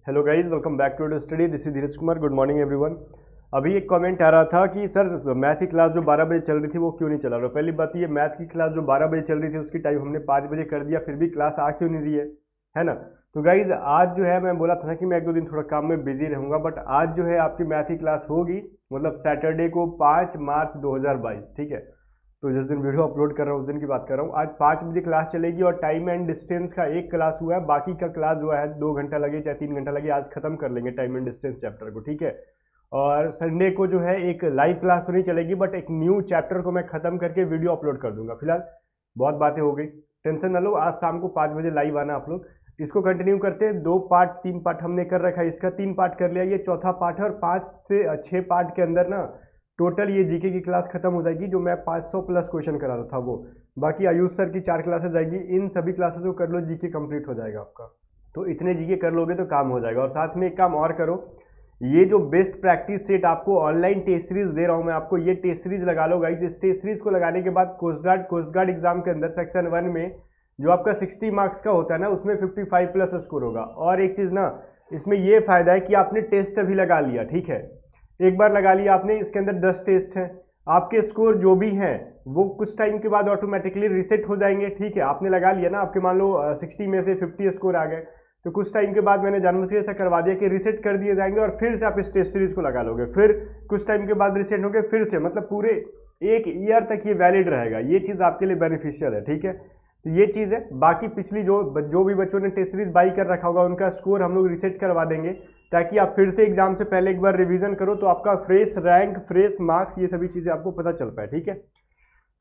Hello guys, welcome back to study. This is Dheeraj Kumar. Good morning everyone. अभी एक comment आ रहा था कि सर मैथ की क्लास जो 12 बजे चल रही थी वो क्यों नहीं चला रहा। पहली बात ये, मैथ की क्लास जो 12 बजे चल रही थी उसकी टाइम हमने 5 बजे कर दिया, फिर भी क्लास आ क्यों नहीं रही है ना। तो गाइज आज जो है, मैं बोला था ना कि मैं एक दो दिन थोड़ा काम में बिजी रहूंगा, बट आज जो है आपकी मैथ की क्लास होगी, मतलब सैटरडे को 5 मार्च 2022, ठीक है। तो जिस दिन वीडियो अपलोड कर रहा हूँ उस दिन की बात कर रहा हूँ। आज 5 बजे क्लास चलेगी और टाइम एंड डिस्टेंस का एक क्लास हुआ है, बाकी का क्लास जो है 2 घंटा लगे चाहे 3 घंटा लगे, आज खत्म कर लेंगे टाइम एंड डिस्टेंस चैप्टर को, ठीक है। और संडे को जो है एक लाइव क्लास तो नहीं चलेगी, बट एक न्यू चैप्टर को मैं खत्म करके वीडियो अपलोड कर दूंगा। फिलहाल बहुत बातें हो गई, टेंशन ना लो। आज शाम को 5 बजे लाइव आना आप लोग। इसको कंटिन्यू करते हैं। 2 पार्ट 3 पार्ट हमने कर रखा है, इसका 3 पार्ट कर लिया, ये चौथा पार्ट है। और 5 से 6 पार्ट के अंदर ना टोटल ये जीके की क्लास खत्म हो जाएगी, जो मैं 500 प्लस क्वेश्चन करा रहा था वो। बाकी आयुष सर की 4 क्लासेस जाएगी, इन सभी क्लासेस को कर लो, जीके कंप्लीट हो जाएगा आपका। तो इतने जीके कर लोगे तो काम हो जाएगा। और साथ में एक काम और करो, ये जो बेस्ट प्रैक्टिस सेट आपको ऑनलाइन टेस्ट सीरीज दे रहा हूं मैं आपको, ये टेस्ट सीरीज लगा लो गाइस। इस टेस्ट सीरीज को लगाने के बाद कोस्ट गार्ड एग्जाम के अंदर सेक्शन 1 में जो आपका 60 मार्क्स का होता है ना, उसमें 55 प्लस स्कोर होगा। और एक चीज ना, इसमें ये फायदा है कि आपने टेस्ट अभी लगा लिया, ठीक है, एक बार लगा लिया आपने, इसके अंदर 10 टेस्ट हैं, आपके स्कोर जो भी हैं वो कुछ टाइम के बाद ऑटोमेटिकली रिसेट हो जाएंगे, ठीक है। आपने लगा लिया ना, आपके मान लो 60 में से 50 स्कोर आ गए, तो कुछ टाइम के बाद मैंने जानबूझ के ऐसा करवा दिया कि रिसेट कर दिए जाएंगे और फिर से आप इस टेस्ट सीरीज को लगा लोगे, फिर कुछ टाइम के बाद रिसेट होंगे फिर से, मतलब पूरे 1 ईयर तक ये वैलिड रहेगा। ये चीज़ आपके लिए बेनिफिशियल है, ठीक है। तो ये चीज़ है। बाकी पिछली जो भी बच्चों ने टेस्ट सीरीज बाई कर रखा होगा उनका स्कोर हम लोग रिसेट करवा देंगे, ताकि आप फिर से एग्जाम से पहले एक बार रिवीजन करो, तो आपका फ्रेश रैंक, फ्रेश मार्क्स, ये सभी चीज़ें आपको पता चल पाए, ठीक है।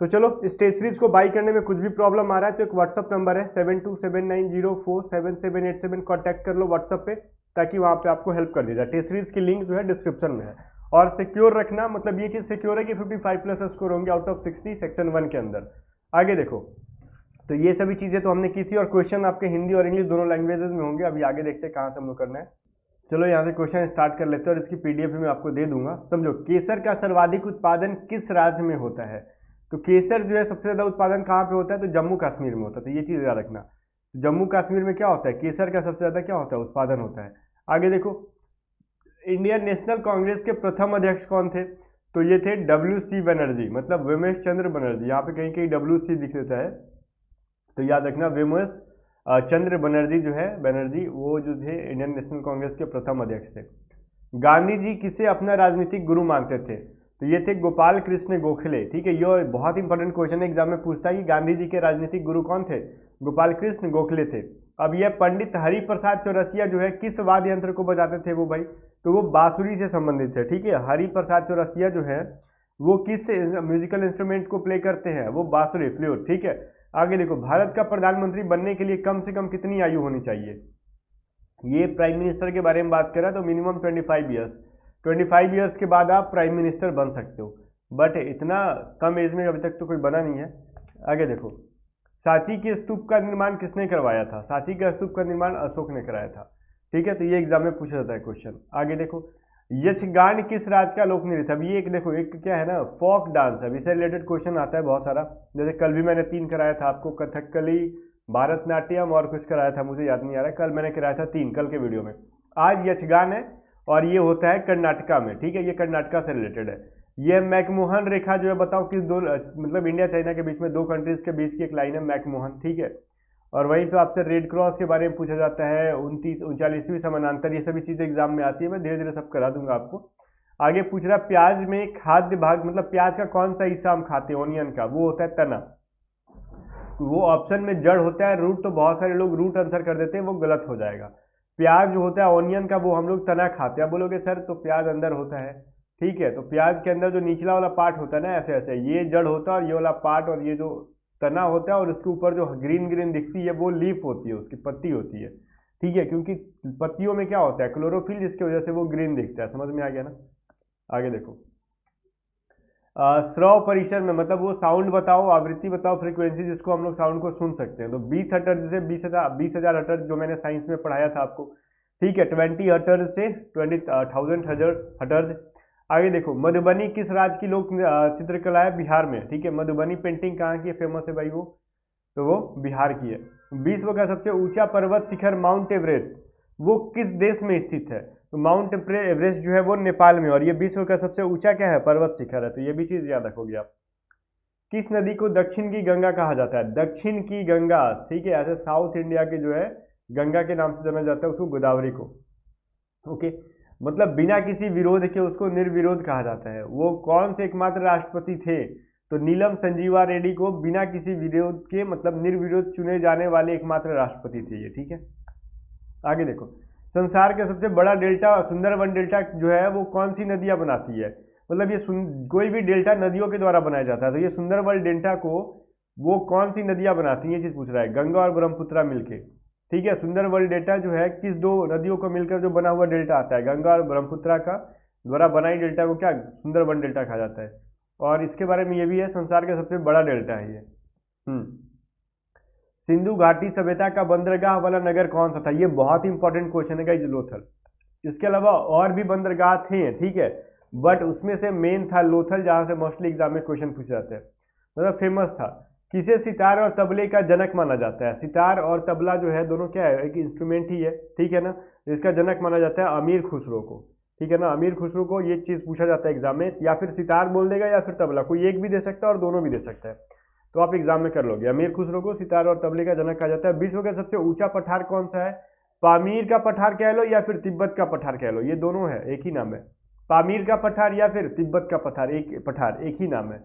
तो चलो, इस टेस्ट सीरीज को बाई करने में कुछ भी प्रॉब्लम आ रहा है तो एक व्हाट्सअप नंबर है 7279047787, कॉन्टैक्ट कर लो व्हाट्सअप पे, ताकि वहां पे आपको हेल्प कर दी जाए। टेस्ट सीरीज की लिंक जो है डिस्क्रिप्शन में है। और सिक्योर रखना, मतलब ये चीज सिक्योर है कि 55 प्लस स्कोर होंगे आउट ऑफ 60 सेक्शन 1 के अंदर। आगे देखो, तो ये सभी चीजें तो हमने की थी, और क्वेश्चन आपके हिंदी और इंग्लिश दोनों लैंग्वेजेस में होंगे। अभी आगे देखते हैं कहाँ से हम लोग करना है। चलो यहाँ से क्वेश्चन स्टार्ट कर लेते हैं, और इसकी पीडीएफ भी मैं आपको दे दूंगा। समझो, केसर का सर्वाधिक उत्पादन किस राज्य में होता है। तो केसर जो है सबसे ज्यादा उत्पादन कहाँ पे होता है, तो जम्मू कश्मीर में होता है। तो ये चीज याद रखना, जम्मू कश्मीर में क्या होता है, केसर का सबसे ज्यादा क्या होता है, उत्पादन होता है। आगे देखो, इंडियन नेशनल कांग्रेस के प्रथम अध्यक्ष कौन थे, तो ये थे WC बनर्जी, मतलब विमेश चंद्र बनर्जी। यहाँ पे कहीं कहीं WC दिख देता है, तो याद रखना विमेश चंद्र बनर्जी जो है, बनर्जी, वो जो थे इंडियन नेशनल कांग्रेस के प्रथम अध्यक्ष थे। गांधी जी किसे अपना राजनीतिक गुरु मानते थे, तो ये थे गोपाल कृष्ण गोखले, ठीक है। ये बहुत इंपॉर्टेंट क्वेश्चन है, एग्जाम में पूछता है कि गांधी जी के राजनीतिक गुरु कौन थे, गोपाल कृष्ण गोखले थे। अब यह पंडित हरिप्रसाद चौरसिया जो है किस वाद्य यंत्र को बजाते थे वो भाई, तो वो बांसुरी से संबंधित है, ठीक है। हरिप्रसाद चौरसिया जो है वो किस म्यूजिकल इंस्ट्रूमेंट को प्ले करते हैं, वो बांसुरी, फ्लूट, ठीक है। आगे देखो, भारत का प्रधानमंत्री बनने के लिए कम से कम कितनी आयु होनी चाहिए। ये प्राइम मिनिस्टर के बारे में बात कर रहा है, तो मिनिमम 25 ईयर्स। 25 ईयर्स के बाद आप प्राइम मिनिस्टर बन सकते हो, बट इतना कम एज में अभी तक तो कोई बना नहीं है। आगे देखो, सांची के स्तूप का निर्माण किसने करवाया था, सांची का स्तूप का निर्माण अशोक ने कराया था, ठीक है। तो ये एग्जाम में पूछा जाता है क्वेश्चन। आगे देखो, यक्षगान किस राज्य का लोक नृत्य। अब ये एक देखो, एक क्या है ना, फोक डांस है, इससे रिलेटेड क्वेश्चन आता है बहुत सारा। जैसे कल भी मैंने 3 कराया था आपको, कथकली, भारतनाट्यम और कुछ कराया था, मुझे याद नहीं आ रहा, कल मैंने कराया था 3, कल के वीडियो में। आज यक्षगान है, और ये होता है कर्नाटका में, ठीक है, ये कर्नाटका से रिलेटेड है। ये मैकमोहन रेखा जो है, बताओ किस दो, मतलब इंडिया चाइना के बीच में, 2 कंट्रीज के बीच की एक लाइन है मैकमोहन, ठीक है। और वहीं पे आपसे रेड क्रॉस के बारे में पूछा जाता है, 39वीं समानांतर, ये सभी चीजें एग्जाम में आती है, मैं धीरे धीरे सब करा दूंगा आपको। आगे पूछ रहा है, प्याज में खाद्य भाग, मतलब प्याज का कौन सा हिस्सा हम खाते हैं, ऑनियन का, वो होता है तना। वो ऑप्शन में जड़ होता है, रूट, तो बहुत सारे लोग रूट आंसर कर देते हैं, वो गलत हो जाएगा। प्याज जो होता है ऑनियन का, वो हम लोग तना खाते हैं। आप बोलोगे सर तो प्याज अंदर होता है, ठीक है, तो प्याज के अंदर जो निचला वाला पार्ट होता है ना, ऐसे ऐसे, ये जड़ होता है, और ये वाला पार्ट, और ये जो तना होता है, और उसके ऊपर जो ग्रीन ग्रीन दिखती है वो लीफ होती है, उसकी पत्ती होती है, ठीक है। क्योंकि पत्तियों में क्या होता है, क्लोरोफिल, जिसकी वजह से वो ग्रीन दिखता है। समझ में आ गया ना। आगे देखो, श्रव परिसर में, मतलब वो साउंड बताओ, आवृत्ति बताओ, फ्रीक्वेंसी जिसको हम लोग साउंड को सुन सकते हैं। तो 20 हर्ट्ज से 20,000 हर्ट्ज जो मैंने साइंस में पढ़ाया था आपको, ठीक है। 20 हर्ट्ज से 20,000 हर्ट्ज। आगे देखो, मधुबनी किस राज्य की लोक चित्रकला है, बिहार में, ठीक है। मधुबनी पेंटिंग कहाँ की फेमस है भाई, वो तो वो बिहार की है। विश्व का सबसे ऊंचा पर्वत शिखर माउंट एवरेस्ट, वो किस देश में स्थित है? तो माउंट एवरेस्ट जो है वो नेपाल में, और ये विश्व का सबसे ऊंचा क्या है? पर्वत शिखर है। तो ये भी चीज याद रखोगे आप। किस नदी को दक्षिण की गंगा कहा जाता है? दक्षिण की गंगा, ठीक है। ऐसे साउथ इंडिया के जो है गंगा के नाम से जाना जाता है उसको गोदावरी को। ओके, मतलब बिना किसी विरोध के उसको निर्विरोध कहा जाता है। वो कौन से एकमात्र राष्ट्रपति थे? तो नीलम संजीवा रेड्डी को बिना किसी विरोध के, मतलब निर्विरोध चुने जाने वाले एकमात्र राष्ट्रपति थे ये, ठीक है। आगे देखो, संसार का सबसे बड़ा डेल्टा, सुंदरबन डेल्टा जो है वो कौन सी नदियां बनाती है? मतलब ये कोई भी डेल्टा नदियों के द्वारा बनाया जाता है, तो ये सुंदरबन डेल्टा को वो कौन सी नदियां बनाती हैं, ये चीज पूछ रहा है। गंगा और ब्रह्मपुत्रा मिलके, ठीक है। सुंदरबन डेल्टा जो है किस दो नदियों को मिलकर जो बना हुआ डेल्टा आता है? गंगा और ब्रह्मपुत्रा का द्वारा बनाई डेल्टा को क्या सुंदरबन डेल्टा कहा जाता है। और इसके बारे में ये भी है, संसार का सबसे बड़ा डेल्टा है ये। सिंधु घाटी सभ्यता का बंदरगाह वाला नगर कौन सा था? ये बहुत इंपॉर्टेंट क्वेश्चन है गाइस, लोथल। इसके अलावा और भी बंदरगाह थे, ठीक है, बट उसमें से मेन था लोथल, जहां से मोस्टली एग्जाम में क्वेश्चन पूछे जाते हैं, मतलब फेमस था। किसे सितार और तबले का जनक माना जाता है? सितार और तबला जो है दोनों क्या है? एक इंस्ट्रूमेंट ही है, ठीक है ना। इसका जनक माना जाता है अमीर खुसरो को, ठीक है ना। अमीर खुसरो को ये चीज पूछा जाता है एग्जाम में, या फिर सितार बोल देगा या फिर तबला, कोई एक भी दे सकता है और दोनों भी दे सकता है। तो आप एग्जाम में कर लोगे। अमीर खुसरो को सितार और तबले का जनक कहा जाता है। विश्व का सबसे ऊंचा पठार कौन सा है? पामीर का पठार कह लो या फिर तिब्बत का पठार कह लो, ये दोनों है, एक ही नाम है। पामीर का पठार या फिर तिब्बत का पठार, एक ही नाम है।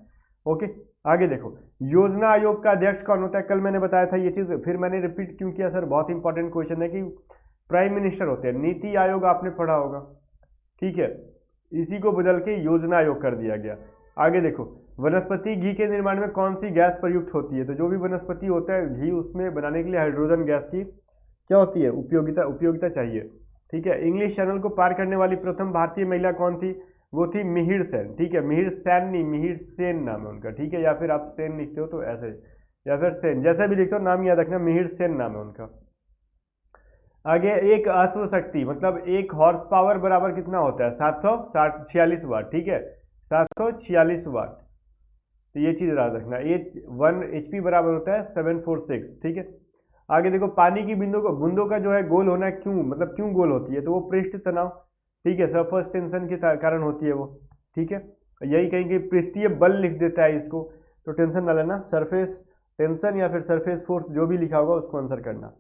ओके, आगे देखो, योजना आयोग का अध्यक्ष कौन होता है? कल मैंने बताया था ये चीज, फिर मैंने रिपीट क्यों किया सर? बहुत इंपॉर्टेंट क्वेश्चन है कि प्राइम मिनिस्टर होते हैं। नीति आयोग आपने पढ़ा होगा, ठीक है, इसी को बदल के योजना आयोग कर दिया गया। आगे देखो, वनस्पति घी के निर्माण में कौन सी गैस प्रयुक्त होती है? तो जो भी वनस्पति होता है घी, उसमें बनाने के लिए हाइड्रोजन गैस की क्या होती है? उपयोगिता चाहिए, ठीक है। इंग्लिश चैनल को पार करने वाली प्रथम भारतीय महिला कौन थी? वो थी मिहिर सेन, ठीक है। मिहिर सेन नहीं, मिहिर सेन नाम है उनका, ठीक है। या फिर आप सेन लिखते हो तो ऐसे, या फिर सेन, जैसे भी लिखते हो नाम याद रखना, मिहिर सेन नाम है उनका। आगे, एक अश्व शक्ति मतलब एक हॉर्स पावर बराबर कितना होता है? 746 वाट, ठीक है, 746 वाट। तो ये चीज याद रखना। 1 HP बराबर होता है 746, ठीक है। आगे देखो, पानी की बूंदों का जो है गोल होना क्यों, मतलब क्यों गोल होती है? तो वो पृष्ठ तनाव, ठीक है, सरफेस टेंशन के कारण होती है वो, ठीक है। यही कहीं कि पृष्ठीय बल लिख देता है इसको, तो टेंशन ना लेना, सरफेस टेंशन या फिर सरफेस फोर्स, जो भी लिखा होगा उसको आंसर करना।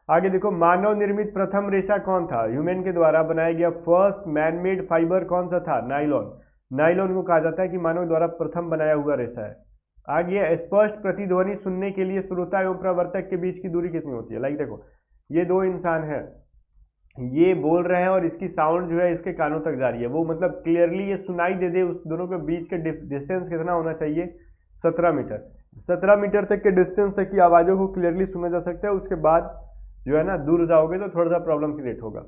आगे देखो, मानव निर्मित प्रथम रेशा कौन था? ह्यूमन के द्वारा बनाया गया फर्स्ट मैनमेड फाइबर कौन सा था? नाइलॉन। नाइलॉन को कहा जाता है कि मानव द्वारा प्रथम बनाया हुआ रेशा है। आगे, स्पष्ट प्रतिध्वनि सुनने के लिए श्रोता एवं प्रवर्तक के बीच की दूरी कितनी होती है? लाइक देखो, ये दो इंसान है, ये बोल रहे हैं और इसकी साउंड जो है इसके कानों तक जा रही है, वो मतलब क्लियरली ये सुनाई दे दे, उस दोनों के बीच का डिस्टेंस कितना होना चाहिए? 17 मीटर। 17 मीटर तक के डिस्टेंस तक की आवाज़ों को क्लियरली सुना जा सकता है। उसके बाद जो है ना, दूर जाओगे तो थोड़ा सा प्रॉब्लम क्रिएट होगा।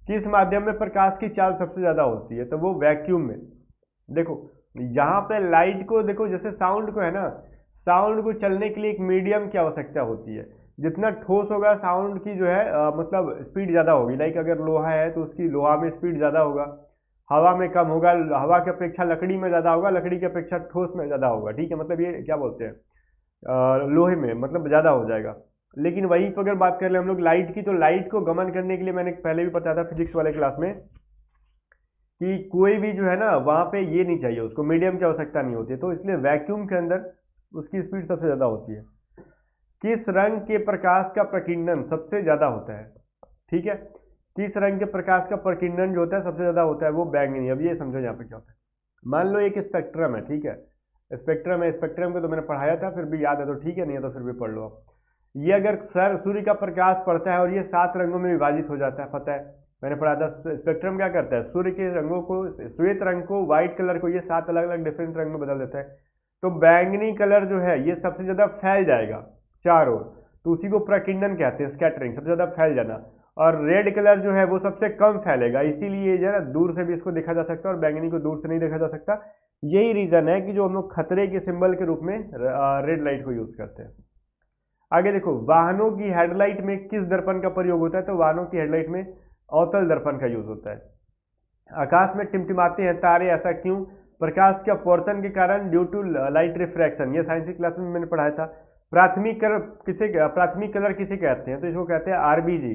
किस माध्यम में प्रकाश की चाल सबसे ज़्यादा होती है? तो वो वैक्यूम में। देखो, यहाँ पे लाइट को देखो, जैसे साउंड को है ना, साउंड को चलने के लिए एक मीडियम की आवश्यकता होती है। जितना ठोस होगा साउंड की जो है मतलब स्पीड ज़्यादा होगी। लाइक अगर लोहा है तो उसकी लोहा में स्पीड ज़्यादा होगा, हवा में कम होगा, हवा की अपेक्षा लकड़ी में ज़्यादा होगा, लकड़ी की अपेक्षा ठोस में ज़्यादा होगा, ठीक है। मतलब ये क्या बोलते हैं, लोहे में मतलब ज़्यादा हो जाएगा। लेकिन वहीं पर अगर बात कर ले हम लोग लाइट की, तो लाइट को गमन करने के लिए मैंने पहले भी बताया था फिजिक्स वाले क्लास में कि कोई भी जो है ना वहाँ पे ये नहीं चाहिए, उसको मीडियम की आवश्यकता नहीं होती है, तो इसलिए वैक्यूम के अंदर उसकी स्पीड सबसे ज़्यादा होती है। किस रंग के प्रकाश का प्रकीर्णन सबसे ज़्यादा होता है? ठीक है, किस रंग के प्रकाश का प्रकीर्णन जो होता है सबसे ज़्यादा होता है? वो बैंगनी। अब ये समझो यहाँ पे क्या होता है। मान लो एक स्पेक्ट्रम है, ठीक है, स्पेक्ट्रम है, स्पेक्ट्रम को तो मैंने पढ़ाया था, फिर भी याद है तो ठीक है, नहीं है तो फिर भी पढ़ लो आप। ये अगर सूर्य का प्रकाश पड़ता है और ये 7 रंगों में विभाजित हो जाता है, पता है, मैंने पढ़ा था। स्पेक्ट्रम क्या करता है? सूर्य के रंगों को, श्वेत रंग को, व्हाइट कलर को, ये 7 अलग अलग डिफरेंट रंग में बदल देता है। तो बैंगनी कलर जो है ये सबसे ज़्यादा फैल जाएगा चारों ओर, तो उसी को प्रकीर्णन कहते हैं, स्कैटरिंग, सबसे ज़्यादा फैल जाना। और रेड कलर जो है वो सबसे कम फैलेगा, इसीलिए जो है दूर से भी इसको देखा जा सकता है और बैंगनी को दूर से नहीं देखा जा सकता। यही रीज़न है कि जो हम लोग खतरे के सिंबल के रूप में रेड लाइट को यूज़ करते हैं। आगे देखो, वाहनों की हेडलाइट में किस दर्पण का प्रयोग होता है? तो वाहनों की हेडलाइट में अवतल दर्पण का यूज होता है। आकाश में टिमटिमाते हैं तारे, ऐसा क्यों? प्रकाश के अपवर्तन के कारण, ड्यू टू लाइट रिफ्रैक्शन। ये साइंस की क्लास में मैंने पढ़ाया था। प्राथमिक कलर किसे कहते हैं? तो इसको कहते हैं आरबीजी,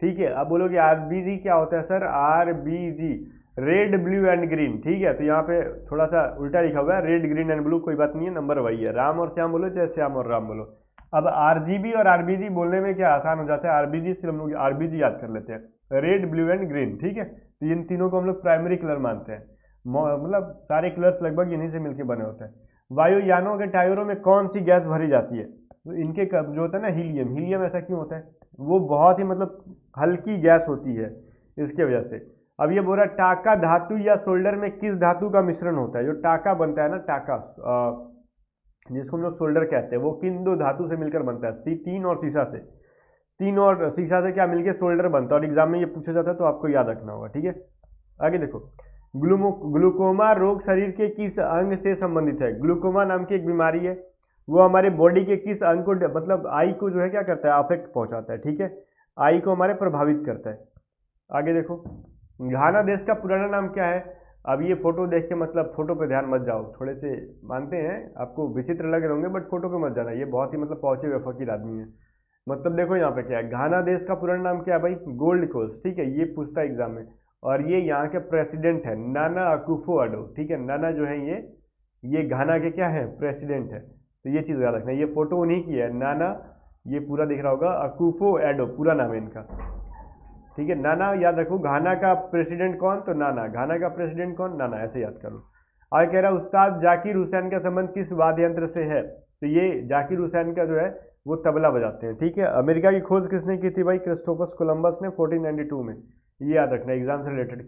ठीक है। अब बोलोगे आरबीजी क्या होता है sir? RBG red blue and green, ठीक है। तो यहाँ पे थोड़ा सा उल्टा लिखा हुआ है, रेड ग्रीन एंड ब्लू, कोई बात नहीं है, नंबर वही है। राम और श्याम बोलो चाहे श्याम और राम बोलो। अब आरजीबी और आरबीजी बोलने में क्या आसान हो जाता है, आरबीजी सिर्फ हम लोग आरबीजी याद कर लेते हैं, रेड ब्लू एंड ग्रीन, ठीक है। तो इन तीनों को हम लोग प्राइमरी कलर मानते हैं, मतलब सारे कलर्स लगभग इन्हीं से मिलकर बने होते हैं। वायुयानों के टायरों में कौन सी गैस भरी जाती है? तो इनके जो होता है ना हीलियम, हीलियम ऐसा क्यों होता है? वो बहुत ही मतलब हल्की गैस होती है, इसके वजह से। अब ये बोल रहा है टाका धातु या सोल्डर में किस धातु का मिश्रण होता है? जो टाका बनता है ना, टाका जिसको हम लोग सोल्डर कहते हैं, वो किन दो धातु से मिलकर बनता है? तीन और सीसा से। तीन और सीसा से क्या मिलकर सोल्डर बनता है, और एग्जाम में ये पूछा जाता है तो आपको याद रखना होगा, ठीक है। आगे देखो, ग्लूकोमा रोग शरीर के किस अंग से संबंधित है? ग्लूकोमा नाम की एक बीमारी है, वो हमारे बॉडी के किस अंग को, मतलब आई को जो है क्या करता है, अफेक्ट पहुंचाता है, ठीक है। आई को हमारे प्रभावित करता है। आगे देखो, घाना देश का पुराना नाम क्या है? अब ये फोटो देख के मतलब फोटो पे ध्यान मत जाओ, थोड़े से मानते हैं आपको विचित्र लग रहे होंगे, बट फोटो पे मत जाना, ये बहुत ही मतलब पहुंचे हुए फकीर आदमी है। मतलब देखो यहाँ पे क्या है, घाना देश का पुराना नाम क्या है भाई? गोल्ड कोस्ट, ठीक है, ये पूछता है एग्जाम में। और ये यहाँ के प्रेसिडेंट है नाना अकुफो अडो, ठीक है। नाना जो है ये घाना के क्या है? प्रेसिडेंट है। तो ये चीज़ याद रखना, ये फोटो उन्हीं की है, नाना, ये पूरा दिख रहा होगा, अकुफो एडो पूरा नाम है इनका, ठीक है। नाना याद रखो, घाना का प्रेसिडेंट कौन? तो नाना। घाना का प्रेसिडेंट कौन? नाना, ऐसे याद कर लो। आगे कह रहा है उस्ताद जाकिर हुसैन का संबंध किस वाद्य यंत्र से है? तो ये जाकिर हुसैन का जो है वो तबला बजाते हैं, ठीक है। अमेरिका की खोज किसने की थी भाई? क्रिस्टोफर कोलंबस ने 1492 में। ये याद रखना, एग्जाम से रिलेटेड,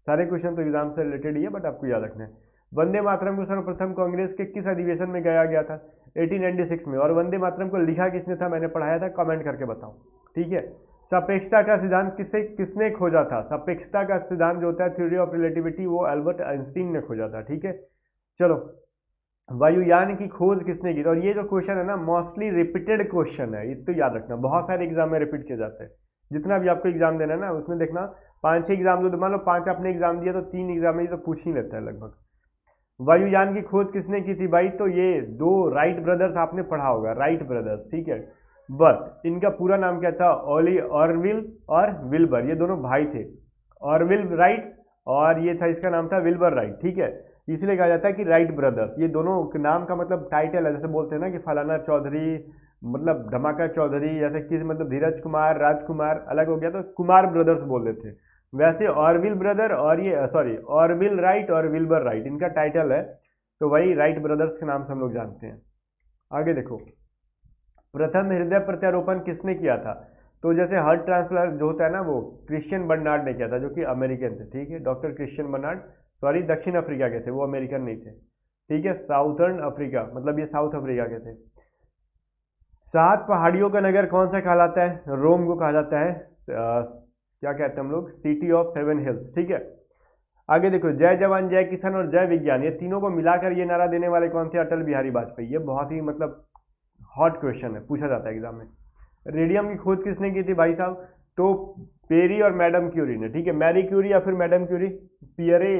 सारे क्वेश्चन तो एग्जाम से रिलेटेड ही है, बट आपको याद रखना है। वंदे मातरम को सर्वप्रथम कांग्रेस के किस अधिवेशन में गाया गया था? 1896 में। और वंदे मातरम को लिखा किसने था? मैंने पढ़ाया था, कमेंट करके बताओ, ठीक है। सापेक्षता का सिद्धांत किसने खोजा था? सापेक्षता का सिद्धांत जो होता है, थ्योरी ऑफ रिलेटिविटी, वो अल्बर्ट आइंस्टीन ने खोजा था, ठीक है। चलो, वायुयान की खोज किसने की? और ये जो क्वेश्चन है ना, मोस्टली रिपीटेड क्वेश्चन है, ये तो याद रखना, बहुत सारे एग्जाम में रिपीट किए जाते हैं। जितना भी आपको एग्जाम देना है ना, उसमें देखना 5-6 एग्जाम, तो मान लो 5 आपने एग्जाम दिया तो 3 एग्जाम में ये तो पूछ ही लेता है लगभग। वायुयान की खोज किसने की थी भाई? तो ये दो राइट ब्रदर्स, आपने पढ़ा होगा, राइट ब्रदर्स, ठीक है। बट इनका पूरा नाम क्या था? ऑरविल और विल्बर, ये दोनों भाई थे, ऑरविल राइट, और ये था, इसका नाम था विल्बर राइट, ठीक है। इसलिए कहा जाता है कि राइट ब्रदर्स, ये दोनों नाम का मतलब टाइटल है, जैसे बोलते हैं ना कि फलाना चौधरी, मतलब धमाका चौधरी, जैसे किस मतलब धीरज कुमार, राजकुमार अलग हो गया तो कुमार ब्रदर्स बोल देते हैं। वैसे ऑरविल ब्रदर और ये सॉरी ऑरविल राइट और विल्बर राइट इनका टाइटल है, तो वही राइट ब्रदर्स के नाम से हम लोग जानते हैं। आगे देखो, प्रथम हृदय प्रत्यारोपण किसने किया था? तो जैसे हार्ट ट्रांसप्लांट जो होता है ना, वो क्रिश्चियन बर्नार्ड ने किया था, जो कि अमेरिकन थे, ठीक है। डॉक्टर क्रिश्चियन बर्नार्ड, सॉरी दक्षिण अफ्रीका के थे, वो अमेरिकन नहीं थे, ठीक है। साउथर्न अफ्रीका, मतलब ये साउथ अफ्रीका के थे। 7 पहाड़ियों का नगर कौन सा कहलाता है? रोम को कहा जाता है, क्या कहते हैं हम लोग? सिटी ऑफ 7 हिल्स, ठीक है। आगे देखो, जय जवान जय किसान और जय विज्ञान, ये तीनों को मिलाकर ये नारा देने वाले कौन थे? अटल बिहारी वाजपेयी। ये बहुत ही मतलब हॉट क्वेश्चन है, पूछा जाता है एग्जाम में। रेडियम की खोज किसने की थी भाई साहब? तो पेरी और मैडम क्यूरी ने, ठीक है। मैरी क्यूरी या फिर madam Curie, Pierre,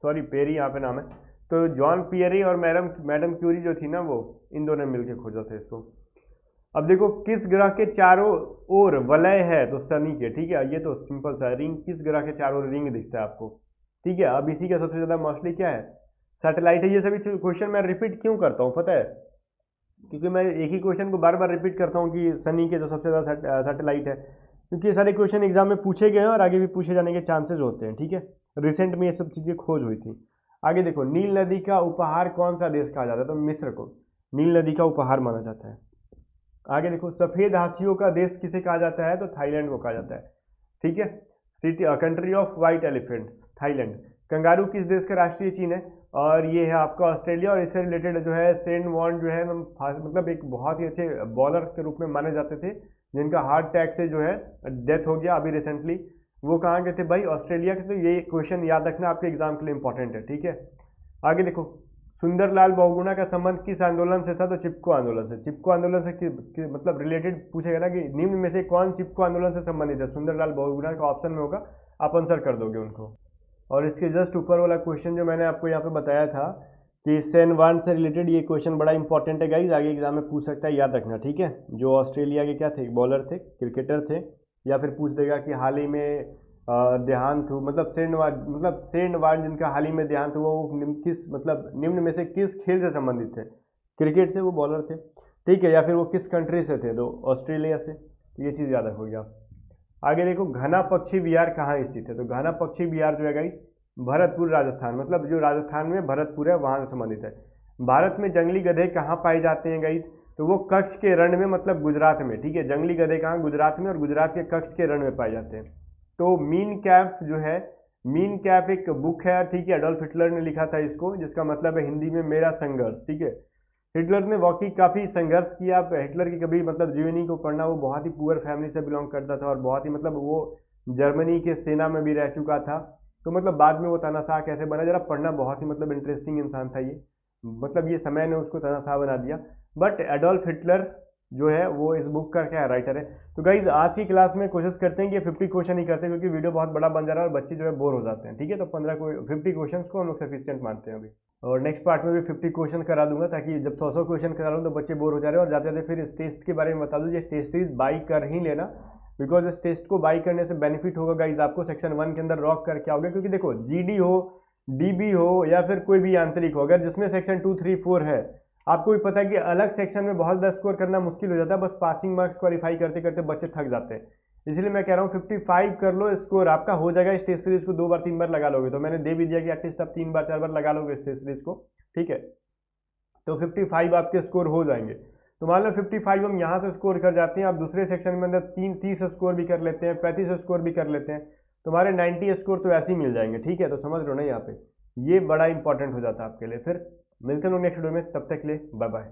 sorry Perry यहाँ पे नाम है, तो जॉन पियरे और मैडम क्यूरी जो थी ना, वो इन दोनों ने मिलकर खोजा था इसको। अब देखो, किस ग्रह के चारों ओर वलय है? तो शनि के, ठीक है। ये तो सिंपल सा रिंग, किस ग्रह के चारों ओर रिंग दिखता है आपको, ठीक है। अब इसी का सबसे ज्यादा मोस्टली क्या है? सैटेलाइट है। ये सभी क्वेश्चन मैं रिपीट क्यों करता हूँ पता है? क्योंकि मैं एक ही क्वेश्चन को बार बार रिपीट करता हूँ कि शनि के जो सबसे ज़्यादा सैटेलाइट है, क्योंकि ये सारे क्वेश्चन एग्जाम में पूछे गए हैं और आगे भी पूछे जाने के चांसेस होते हैं, ठीक है। रिसेंट में ये सब चीज़ें खोज हुई थी। आगे देखो, नील नदी का उपहार कौन सा देश कहा जाता है? तो मिस्र को नील नदी का उपहार माना जाता है। आगे देखो, सफ़ेद हाथियों का देश किसे कहा जाता है? तो थाईलैंड को कहा जाता है, ठीक है। City country of white elephants, Thailand. Kangaroo किस देश का राष्ट्रीय चिन्ह है? और ये है आपका ऑस्ट्रेलिया। और इससे रिलेटेड जो है सेन वॉन जो है मतलब एक बहुत ही अच्छे बॉलर के रूप में माने जाते थे, जिनका हार्ट अटैक से जो है डेथ हो गया अभी रिसेंटली। वो कहाँ के थे भाई? ऑस्ट्रेलिया के। तो ये क्वेश्चन याद रखना, आपके एग्जाम के लिए इंपॉर्टेंट है, ठीक है। आगे देखो, सुंदरलाल बहुगुणा का संबंध किस आंदोलन से था? तो चिपको आंदोलन से। चिपको आंदोलन से मतलब रिलेटेड पूछेगा ना कि निम्न में से कौन चिपको आंदोलन से संबंधित है? सुंदरलाल बहुगुणा का ऑप्शन में होगा, आप आंसर कर दोगे उनको। और इसके जस्ट ऊपर वाला क्वेश्चन जो मैंने आपको यहाँ पे बताया था कि सेन वान से रिलेटेड, ये क्वेश्चन बड़ा इंपॉर्टेंट है गाइज, आगे एग्जाम में पूछ सकता है, याद रखना, ठीक है। जो ऑस्ट्रेलिया के क्या थे? बॉलर थे, क्रिकेटर थे, या फिर पूछ देगा कि हाल ही में देहांत हुआ, मतलब सेंडवाड जिनका हाल ही में देहांत हुआ वो निम्न में से किस खेल से संबंधित थे? क्रिकेट से वो बॉलर थे, ठीक है, या फिर वो किस कंट्री से थे? तो ऑस्ट्रेलिया से। तो ये चीज़ याद रखोगे आप। आगे देखो, घना पक्षी विहार कहाँ स्थित है? तो घना पक्षी विहार जो है गाइस भरतपुर राजस्थान, मतलब जो राजस्थान में भरतपुर है वहाँ से संबंधित है। भारत में जंगली गधे कहाँ पाए जाते हैं गाइस? तो वो कच्छ के रण में, मतलब गुजरात में, ठीक है। जंगली गधे कहाँ? गुजरात में, और गुजरात के कच्छ के रण में पाए जाते हैं। तो मीन कैप जो है, मीन कैप एक बुक है, ठीक है, एडोल्फ हिटलर ने लिखा था इसको, जिसका मतलब है हिंदी में मेरा संघर्ष, ठीक है। हिटलर ने वाकई काफ़ी संघर्ष किया। हिटलर की कभी मतलब जीवनी को पढ़ना, वो बहुत ही पुअर फैमिली से बिलोंग करता था और बहुत ही मतलब वो जर्मनी के सेना में भी रह चुका था। तो मतलब बाद में वो तानाशाह कैसे बना, जरा पढ़ना, बहुत ही मतलब इंटरेस्टिंग इंसान था ये, मतलब ये समय ने उसको तानाशाह बना दिया। बट एडोल्फ हिटलर जो है वो इस बुक का क्या राइटर है। तो गाइज आज की क्लास में कोशिश करते हैं कि 50 क्वेश्चन ही करते हैं, क्योंकि वीडियो बहुत बड़ा बन जा रहा है और बच्चे जो है बोर हो जाते हैं, ठीक है। तो 50 क्वेश्चन को हम लोग सफिशियंट मानते हैं अभी, और नेक्स्ट पार्ट में भी 50 क्वेश्चन करा दूंगा, ताकि जब 100 क्वेश्चन करा लूँ तो बच्चे बोर हो जा रहे हैं। और जाते जाते फिर इस टेस्ट के बारे में बता दूँ, ये टेस्ट सीरीज बाई कर ही लेना, बिकॉज इस टेस्ट को बाई करने से बेनिफिट होगा गाइज आपको। सेक्शन 1 के अंदर रॉक करके आओगे, क्योंकि देखो जीडी हो, डीबी हो, या फिर कोई भी आंतरिक हो, अगर जिसमें सेक्शन 2, 3, 4 है, आपको भी पता है कि अलग सेक्शन में बहुत ज़्यादा स्कोर करना मुश्किल हो जाता है, बस पासिंग मार्क्स क्वालिफाई करते करते बच्चे थक जाते हैं। इसलिए मैं कह रहा हूँ 55 कर लो, स्कोर आपका हो जाएगा। इस टेस्ट सीरीज को 2 बार 3 बार लगा लोगे, तो मैंने दे भी दिया कि एटलीस्ट आप 3 बार 4 बार लगा लोगे इस टेस्ट सीरीज को, ठीक है। तो 55 आपके स्कोर हो जाएंगे। तो मान लो 55 हम यहाँ से स्कोर कर जाते हैं, आप दूसरे सेक्शन में अंदर 30 स्कोर भी कर लेते हैं, 35 स्कोर भी कर लेते हैं, तुम्हारे 90 स्कोर तो ऐसे ही मिल जाएंगे, ठीक है। तो समझ लो ना यहाँ पे, ये बड़ा इंपॉर्टेंट हो जाता है आपके लिए। फिर मिलते हैं नेक्स्ट वीडियो में, तब तक के लिए बाय बाय।